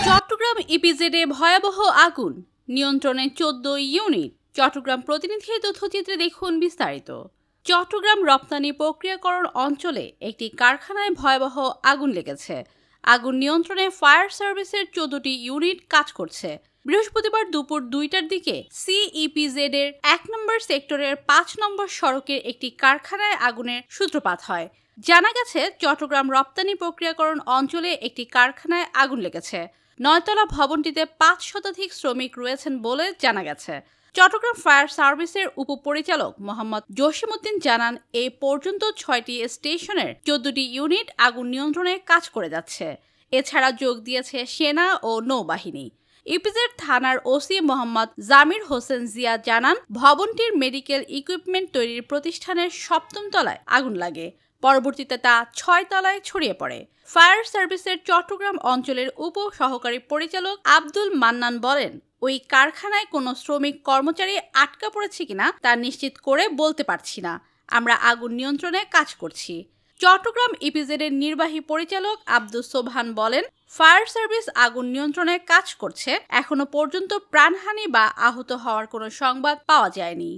চট্টগ্রাম ইপিজেডে ভয়াবহ আগুন, নিয়ন্ত্রণে 14 ইউনিট। চট্টগ্রাম প্রতিনিধির তথ্যচিত্রে দেখুন বিস্তারিত। চট্টগ্রাম রপ্তানি প্রক্রিয়াকরণ অঞ্চলে একটি কারখানায় ভয়াবহ আগুন লেগেছে। আগুন নিয়ন্ত্রণে ফায়ার সার্ভিসের 14টি ইউনিট কাজ করছে। বৃহস্পতিবার দুপুর 2টার দিকে সিইপিজেড এর 1 নম্বর সেক্টরের 5 নম্বর সড়কের একটি কারখানায় আগুনের সূত্রপাত হয়। জানা গেছে, চট্টগ্রাম রপ্তানি প্রক্রিয়াকরণ অঞ্চলে একটি কারখানায় আগুন লেগেছে। 9তলা ভবনটিতে 5 শতাধিক শ্রমিক রয়েছেন বলে জানা গেছে। চট্টগ্রাম ফায়ার সার্ভিসের উপপরিচালক মোহাম্মদ জসিমউদ্দিন জানান, এই পর্যন্ত 6টি স্টেশনের 14টি ইউনিট আগুন নিয়ন্ত্রণে কাজ করে যাচ্ছে। এছাড়া যোগ দিয়েছে সেনা ও নৌবাহিনী। ইপিজেড থানার ওসি মোহাম্মদ জামির হোসেন জিয়া জানান, ভবনটির মেডিকেল ইকুইপমেন্ট তৈরির প্রতিষ্ঠানের 7ম তলায় আগুন লাগে। পরবর্তীতে তা 6 তলায় ছড়িয়ে পড়ে। ফায়ার সার্ভিসের চট্টগ্রাম অঞ্চলের উপ সহকারী পরিচালক আব্দুল মান্নান বলেন, ওই কারখানায় কোনো শ্রমিক কর্মচারী আটকা পড়েছে কিনা তা নিশ্চিত করে বলতে পারছি না। আমরা আগুন নিয়ন্ত্রণে কাজ করছি। চট্টগ্রাম ইপিজেডের নির্বাহী পরিচালক আব্দুস সোবহান বলেন, ফায়ার সার্ভিস আগুন নিয়ন্ত্রণে কাজ করছে। এখনো পর্যন্ত প্রাণহানি বা আহত হওয়ার কোনো সংবাদ পাওয়া যায়নি।